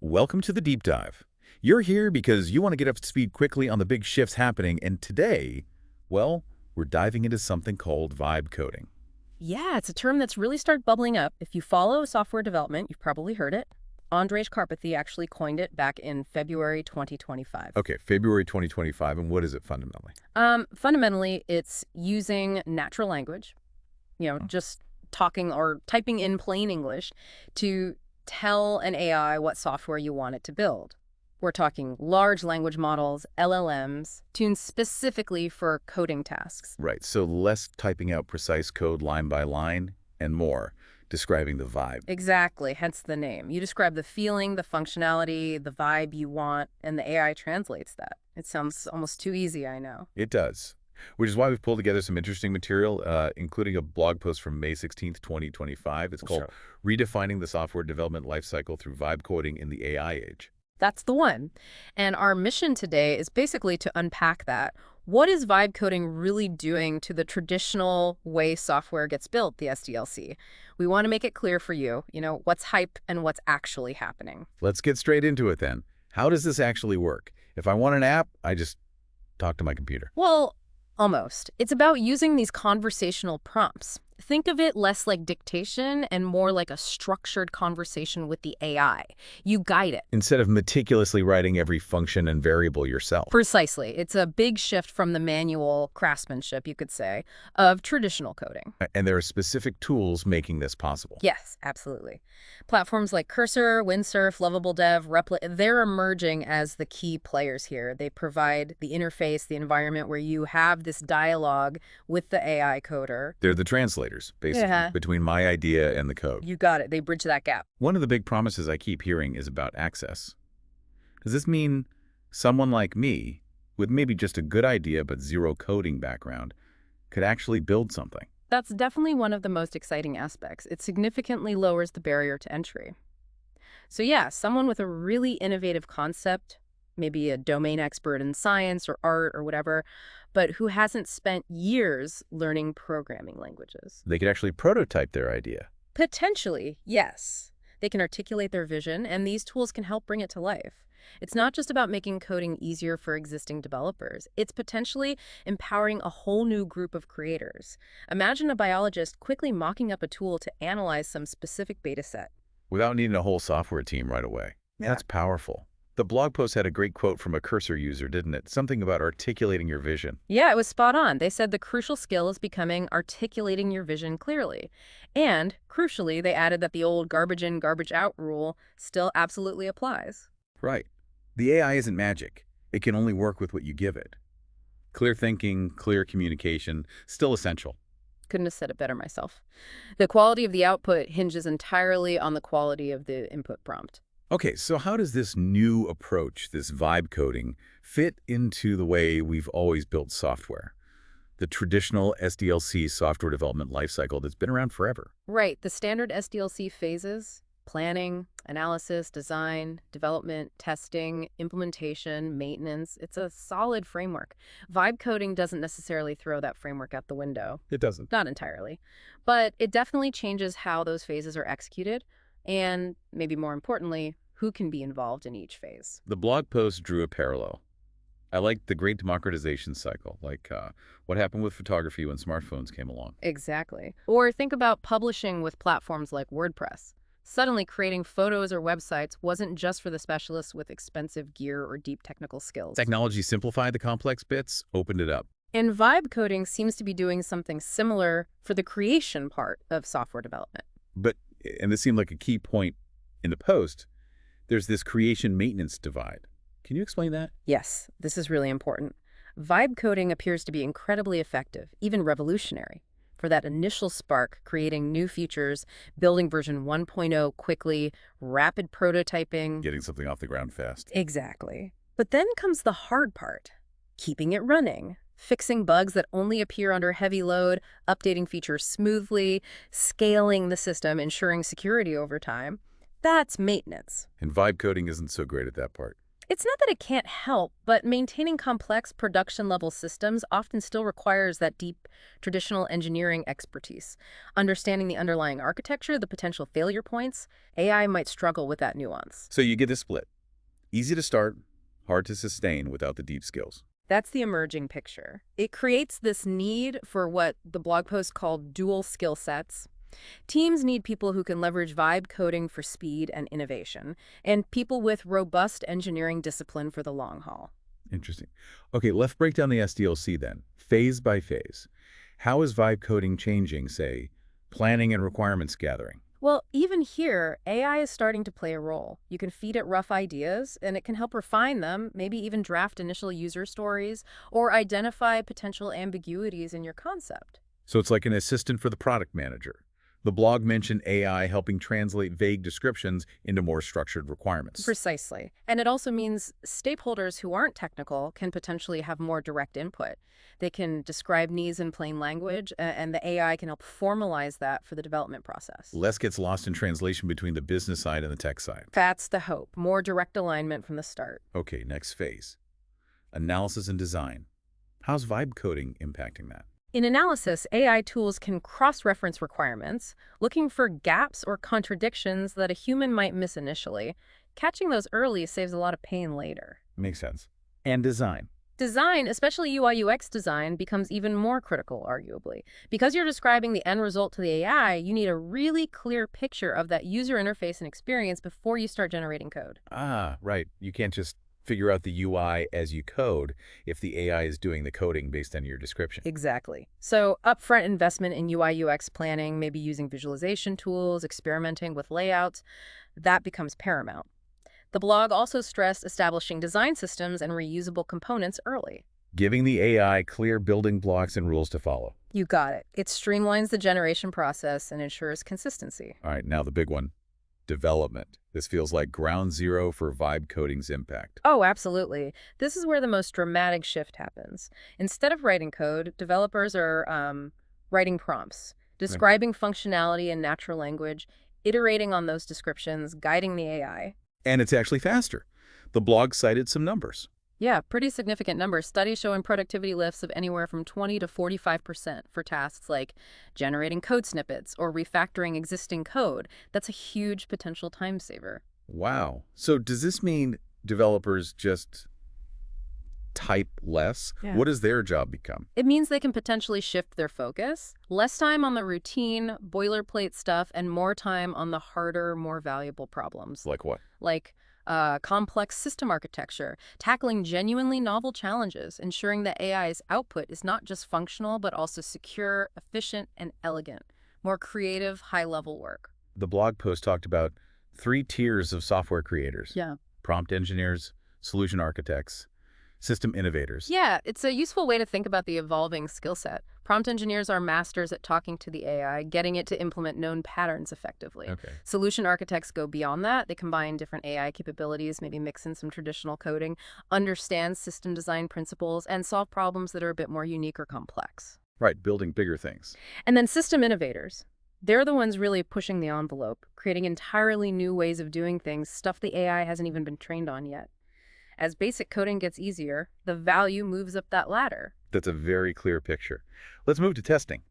Welcome to the Deep Dive. You're here because you want to get up to speed quickly on the big shifts happening, and today, well, we're diving into something called vibe coding. Yeah, it's a term that's really started bubbling up. If you follow software development, you've probably heard it. Andrej Karpathy actually coined it back in February 2025. Okay, February 2025, and what is it fundamentally? Fundamentally, it's using natural language, just talking or typing in plain English to tell an AI what software you want it to build. We're talking large language models, LLMs, tuned specifically for coding tasks. Right, so less typing out precise code line by line and more describing the vibe. Exactly, hence the name. You describe the feeling, the functionality, the vibe you want, and the AI translates that. It sounds almost too easy, I know. It does, which is why we've pulled together some interesting material, including a blog post from May 16th, 2025. It's called Redefining the Software Development Lifecycle Through Vibe Coding in the AI Age. That's the one. And our mission today is basically to unpack that. What is vibe coding really doing to the traditional way software gets built, the SDLC? We want to make it clear for you, what's hype and what's actually happening. Let's get straight into it then. How does this actually work? If I want an app, I just talk to my computer. Well, almost. It's about using these conversational prompts. Think of it less like dictation and more like a structured conversation with the AI. You guide it. Instead of meticulously writing every function and variable yourself. Precisely. It's a big shift from the manual craftsmanship, you could say, of traditional coding. And there are specific tools making this possible. Yes, absolutely. Platforms like Cursor, Windsurf, Lovable Dev, Replit, they're emerging as the key players here. They provide the interface, the environment where you have this dialogue with the AI coder. They're the translators, basically, between my idea and the code. You got it. They bridge that gap. One of the big promises I keep hearing is about access. Does this mean someone like me, with maybe just a good idea but zero coding background, could actually build something? That's definitely one of the most exciting aspects. It significantly lowers the barrier to entry. So yeah, someone with a really innovative concept, maybe a domain expert in science or art or whatever, but who hasn't spent years learning programming languages. They could actually prototype their idea. Potentially, yes. They can articulate their vision, and these tools can help bring it to life. It's not just about making coding easier for existing developers. It's potentially empowering a whole new group of creators. Imagine a biologist quickly mocking up a tool to analyze some specific beta set. Without needing a whole software team right away. Yeah. That's powerful. The blog post had a great quote from a Cursor user, didn't it? Something about articulating your vision. Yeah, it was spot on. They said the crucial skill is becoming articulating your vision clearly. And, crucially, they added that the old garbage in, garbage out rule still absolutely applies. Right. The AI isn't magic. It can only work with what you give it. Clear thinking, clear communication, still essential. Couldn't have said it better myself. The quality of the output hinges entirely on the quality of the input prompt. Okay, so how does this new approach, this vibe coding, fit into the way we've always built software? The traditional SDLC software development lifecycle that's been around forever. Right. The standard SDLC phases: planning, analysis, design, development, testing, implementation, maintenance. It's a solid framework. Vibe coding doesn't necessarily throw that framework out the window. It doesn't. Not entirely. But it definitely changes how those phases are executed, and maybe more importantly, who can be involved in each phase. The blog post drew a parallel. I like the great democratization cycle, like what happened with photography when smartphones came along. Exactly. Or think about publishing with platforms like WordPress. Suddenly, creating photos or websites wasn't just for the specialists with expensive gear or deep technical skills. Technology simplified the complex bits, opened it up. And vibe coding seems to be doing something similar for the creation part of software development. But, and this seemed like a key point in the post, there's this creation maintenance divide. Can you explain that? Yes, this is really important. Vibe coding appears to be incredibly effective, even revolutionary, for that initial spark, creating new features, building version 1.0 quickly, rapid prototyping. Getting something off the ground fast. Exactly. But then comes the hard part: keeping it running, fixing bugs that only appear under heavy load, updating features smoothly, scaling the system, ensuring security over time. That's maintenance. And vibe coding isn't so great at that part. It's not that it can't help, but maintaining complex production-level systems often still requires that deep traditional engineering expertise. Understanding the underlying architecture, the potential failure points, AI might struggle with that nuance. So you get a split. Easy to start, hard to sustain without the deep skills. That's the emerging picture. It creates this need for what the blog post called dual skill sets. Teams need people who can leverage vibe coding for speed and innovation, and people with robust engineering discipline for the long haul. Interesting. Okay, let's break down the SDLC then, phase by phase. How is vibe coding changing, say, planning and requirements gathering? Well, even here, AI is starting to play a role. You can feed it rough ideas, and it can help refine them, maybe even draft initial user stories, or identify potential ambiguities in your concept. So it's like an assistant for the product manager. The blog mentioned AI helping translate vague descriptions into more structured requirements. Precisely. And it also means stakeholders who aren't technical can potentially have more direct input. They can describe needs in plain language, and the AI can help formalize that for the development process. Less gets lost in translation between the business side and the tech side. That's the hope. More direct alignment from the start. Okay, next phase. Analysis and design. How's vibe coding impacting that? In analysis, AI tools can cross-reference requirements, looking for gaps or contradictions that a human might miss initially. Catching those early saves a lot of pain later. Makes sense. And design. Design, especially UI/UX design, becomes even more critical, arguably. Because you're describing the end result to the AI, you need a really clear picture of that user interface and experience before you start generating code. Ah, right. You can't just figure out the UI as you code if the AI is doing the coding based on your description. Exactly. So upfront investment in UI/UX planning, maybe using visualization tools, experimenting with layouts, that becomes paramount. The blog also stressed establishing design systems and reusable components early. Giving the AI clear building blocks and rules to follow. You got it. It streamlines the generation process and ensures consistency. All right, now the big one. Development. This feels like ground zero for vibe coding's impact. Oh, absolutely. This is where the most dramatic shift happens. Instead of writing code, developers are writing prompts, describing functionality in natural language, iterating on those descriptions, guiding the AI. And it's actually faster. The blog cited some numbers. Yeah, pretty significant numbers. Studies showing productivity lifts of anywhere from 20 to 45% for tasks like generating code snippets or refactoring existing code. That's a huge potential time saver. Wow. So does this mean developers just type less? Yeah. What does their job become? It means they can potentially shift their focus, less time on the routine, boilerplate stuff, and more time on the harder, more valuable problems. Like what? Like complex system architecture, tackling genuinely novel challenges, ensuring that AI's output is not just functional, but also secure, efficient, and elegant. More creative, high-level work. The blog post talked about 3 tiers of software creators. Yeah. Prompt engineers, solution architects, system innovators. Yeah, it's a useful way to think about the evolving skill set. Prompt engineers are masters at talking to the AI, getting it to implement known patterns effectively. Okay. Solution architects go beyond that. They combine different AI capabilities, maybe mix in some traditional coding, understand system design principles, and solve problems that are a bit more unique or complex. Right, building bigger things. And then system innovators. They're the ones really pushing the envelope, creating entirely new ways of doing things, stuff the AI hasn't even been trained on yet. As basic coding gets easier, the value moves up that ladder. That's a very clear picture. Let's move to testing.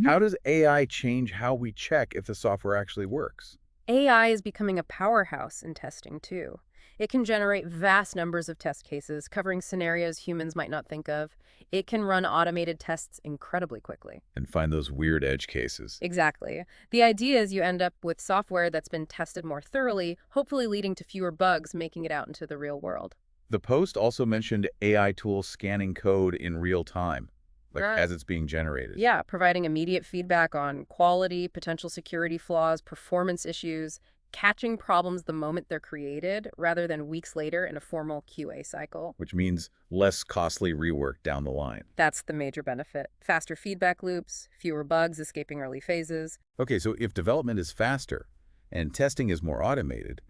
How does AI change how we check if the software actually works? AI is becoming a powerhouse in testing, too. It can generate vast numbers of test cases, covering scenarios humans might not think of. It can run automated tests incredibly quickly. And find those weird edge cases. Exactly. The idea is you end up with software that's been tested more thoroughly, hopefully leading to fewer bugs making it out into the real world. The post also mentioned AI tools scanning code in real time, like Right. as it's being generated. Yeah, providing immediate feedback on quality, potential security flaws, performance issues, catching problems the moment they're created rather than weeks later in a formal QA cycle. Which means less costly rework down the line. That's the major benefit. Faster feedback loops, fewer bugs escaping early phases. Okay, so if development is faster and testing is more automated,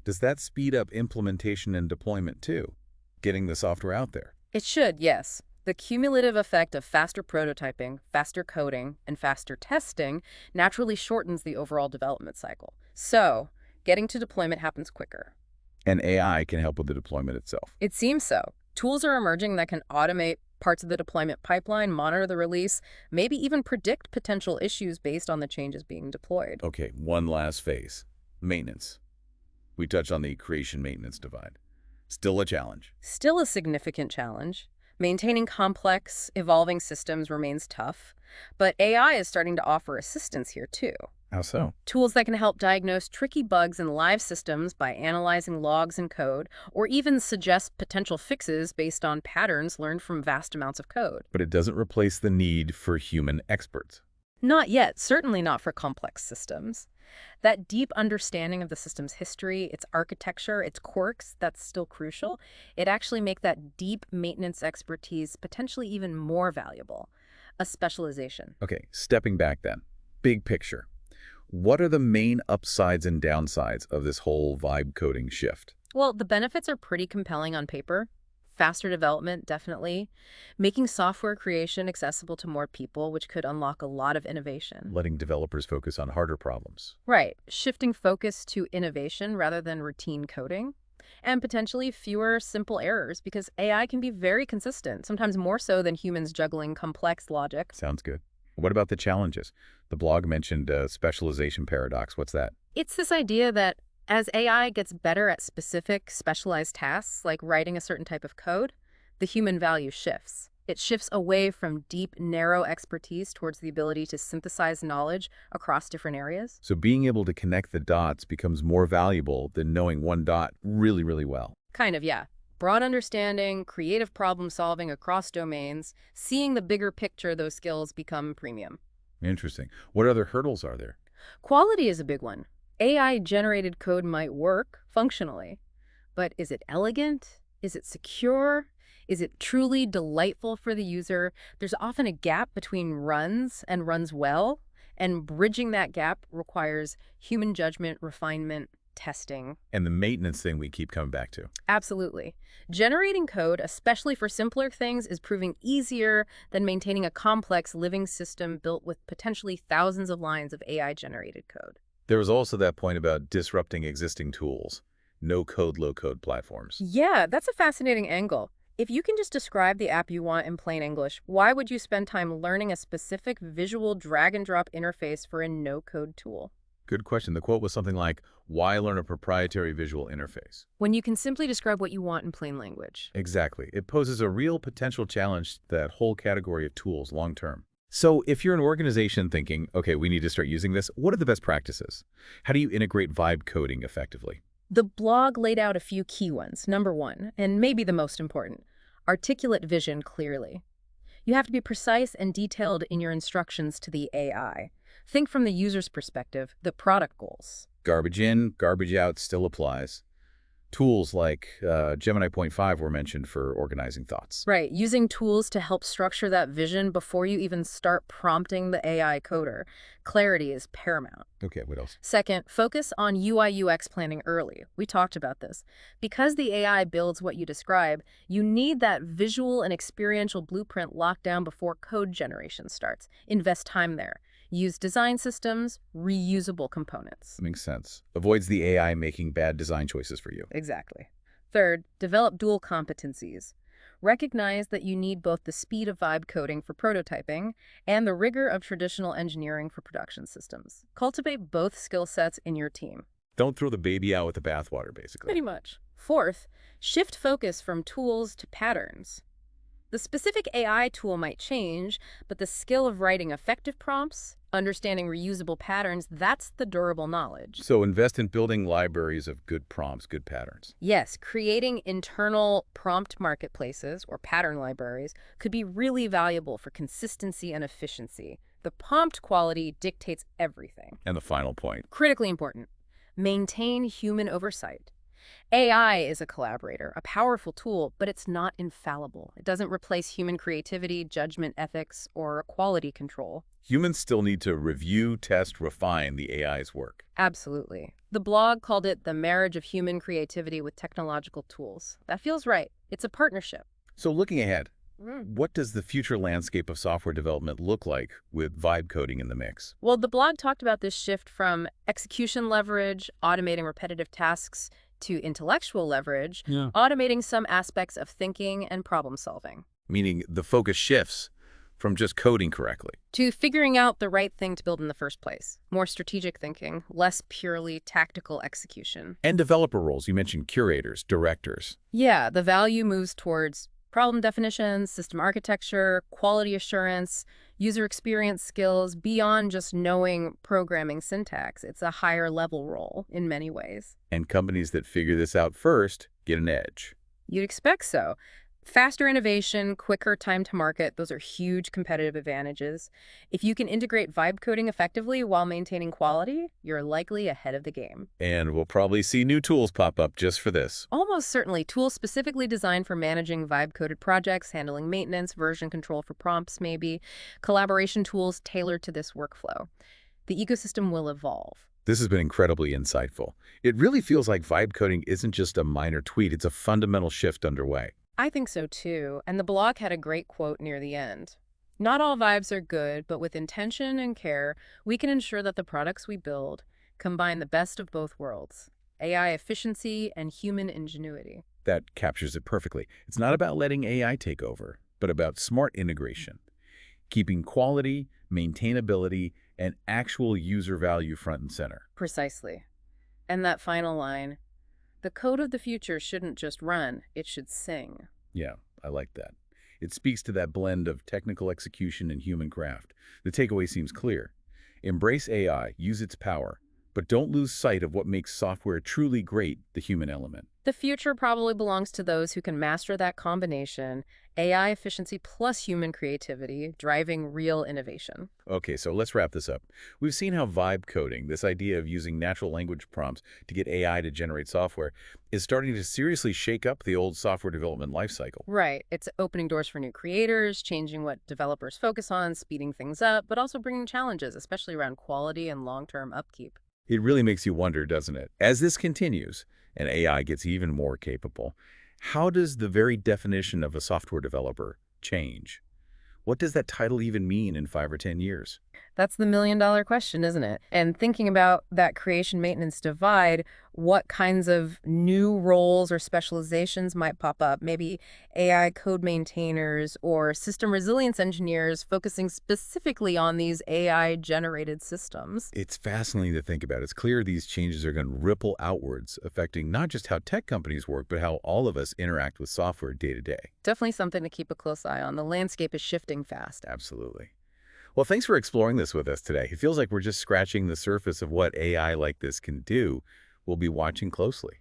does that speed up implementation and deployment too, getting the software out there? It should, yes. The cumulative effect of faster prototyping, faster coding, and faster testing naturally shortens the overall development cycle. So, getting to deployment happens quicker. And AI can help with the deployment itself. It seems so. Tools are emerging that can automate parts of the deployment pipeline, monitor the release, maybe even predict potential issues based on the changes being deployed. Okay, one last phase. Maintenance. We touched on the creation-maintenance divide. Still a challenge. Still a significant challenge. Maintaining complex, evolving systems remains tough, but AI is starting to offer assistance here too. How so? Tools that can help diagnose tricky bugs in live systems by analyzing logs and code, or even suggest potential fixes based on patterns learned from vast amounts of code. But it doesn't replace the need for human experts. Not yet, certainly not for complex systems. That deep understanding of the system's history, its architecture, its quirks, that's still crucial. It actually makes that deep maintenance expertise potentially even more valuable. A specialization. Okay, stepping back then. Big picture. What are the main upsides and downsides of this whole vibe coding shift? Well, the benefits are pretty compelling on paper. Faster development, definitely. Making software creation accessible to more people, which could unlock a lot of innovation. Letting developers focus on harder problems. Right. Shifting focus to innovation rather than routine coding. And potentially fewer simple errors because AI can be very consistent, sometimes more so than humans juggling complex logic. Sounds good. What about the challenges? The blog mentioned specialization paradox. What's that? It's this idea that as AI gets better at specific specialized tasks, like writing a certain type of code, the human value shifts. It shifts away from deep, narrow expertise towards the ability to synthesize knowledge across different areas. So being able to connect the dots becomes more valuable than knowing one dot really, really well. Kind of, yeah. Broad understanding, creative problem solving across domains, seeing the bigger picture, those skills become premium. Interesting. What other hurdles are there? Quality is a big one. AI-generated code might work functionally, but is it elegant? Is it secure? Is it truly delightful for the user? There's often a gap between runs and runs well, and bridging that gap requires human judgment, refinement, testing. And the maintenance thing we keep coming back to. Absolutely. Generating code, especially for simpler things, is proving easier than maintaining a complex living system built with potentially thousands of lines of AI-generated code. There was also that point about disrupting existing tools, no-code, low-code platforms. Yeah, that's a fascinating angle. If you can just describe the app you want in plain English, why would you spend time learning a specific visual drag-and-drop interface for a no-code tool? Good question. The quote was something like, why learn a proprietary visual interface? When you can simply describe what you want in plain language. Exactly. It poses a real potential challenge to that whole category of tools long-term. So if you're an organization thinking, okay, we need to start using this, what are the best practices? How do you integrate vibe coding effectively? The blog laid out a few key ones. Number one, and maybe the most important, articulate vision clearly. You have to be precise and detailed in your instructions to the AI. Think from the user's perspective, the product goals. Garbage in, garbage out still applies. Tools like Gemini point 5 were mentioned for organizing thoughts. Right, using tools to help structure that vision before you even start prompting the AI coder. Clarity is paramount. Okay, what else? Second, focus on UI/UX planning early. We talked about this. Because the AI builds what you describe, you need that visual and experiential blueprint locked down before code generation starts. Invest time there. Use design systems, reusable components. Makes sense. Avoids the AI making bad design choices for you. Exactly. Third, develop dual competencies. Recognize that you need both the speed of vibe coding for prototyping and the rigor of traditional engineering for production systems. Cultivate both skill sets in your team. Don't throw the baby out with the bathwater, basically. Pretty much. Fourth, shift focus from tools to patterns. The specific AI tool might change, but the skill of writing effective prompts, understanding reusable patterns, that's the durable knowledge. So invest in building libraries of good prompts, good patterns. Yes, creating internal prompt marketplaces or pattern libraries could be really valuable for consistency and efficiency. The prompt quality dictates everything. And the final point. Critically important, maintain human oversight. AI is a collaborator, a powerful tool, but it's not infallible. It doesn't replace human creativity, judgment, ethics, or quality control. Humans still need to review, test, refine the AI's work. Absolutely. The blog called it the marriage of human creativity with technological tools. That feels right. It's a partnership. So looking ahead, what does the future landscape of software development look like with vibe coding in the mix? Well, the blog talked about this shift from execution leverage, automating repetitive tasks, To intellectual leverage, Yeah. automating some aspects of thinking and problem solving. Meaning the focus shifts from just coding correctly. To figuring out the right thing to build in the first place. More strategic thinking, less purely tactical execution. And developer roles, you mentioned curators, directors. Yeah, the value moves towards problem definitions, system architecture, quality assurance, user experience skills, beyond just knowing programming syntax. It's a higher level role in many ways. And companies that figure this out first get an edge. You'd expect so. Faster innovation, quicker time to market, those are huge competitive advantages. If you can integrate vibe coding effectively while maintaining quality, you're likely ahead of the game. And we'll probably see new tools pop up just for this. Almost certainly, tools specifically designed for managing vibe-coded projects, handling maintenance, version control for prompts maybe, collaboration tools tailored to this workflow. The ecosystem will evolve. This has been incredibly insightful. It really feels like vibe coding isn't just a minor tweak, it's a fundamental shift underway. I think so too, and the blog had a great quote near the end. Not all vibes are good, but with intention and care, we can ensure that the products we build combine the best of both worlds, AI efficiency and human ingenuity. That captures it perfectly. It's not about letting AI take over, but about smart integration, keeping quality, maintainability, and actual user value front and center. Precisely. And that final line, the code of the future shouldn't just run, it should sing. Yeah, I like that. It speaks to that blend of technical execution and human craft. The takeaway seems clear. Embrace AI, use its power, but don't lose sight of what makes software truly great, the human element. The future probably belongs to those who can master that combination, AI efficiency plus human creativity, driving real innovation. Okay, so let's wrap this up. We've seen how vibe coding, this idea of using natural language prompts to get AI to generate software, is starting to seriously shake up the old software development lifecycle. Right. It's opening doors for new creators, changing what developers focus on, speeding things up, but also bringing challenges, especially around quality and long-term upkeep. It really makes you wonder, doesn't it? As this continues, and AI gets even more capable, how does the very definition of a software developer change? What does that title even mean in 5 or 10 years? That's the million-dollar question, isn't it? And thinking about that creation-maintenance divide, what kinds of new roles or specializations might pop up? Maybe AI code maintainers or system resilience engineers focusing specifically on these AI-generated systems. It's fascinating to think about. It's clear these changes are going to ripple outwards, affecting not just how tech companies work, but how all of us interact with software day to day. Definitely something to keep a close eye on. The landscape is shifting fast. Absolutely. Well, thanks for exploring this with us today. It feels like we're just scratching the surface of what AI like this can do. We'll be watching closely.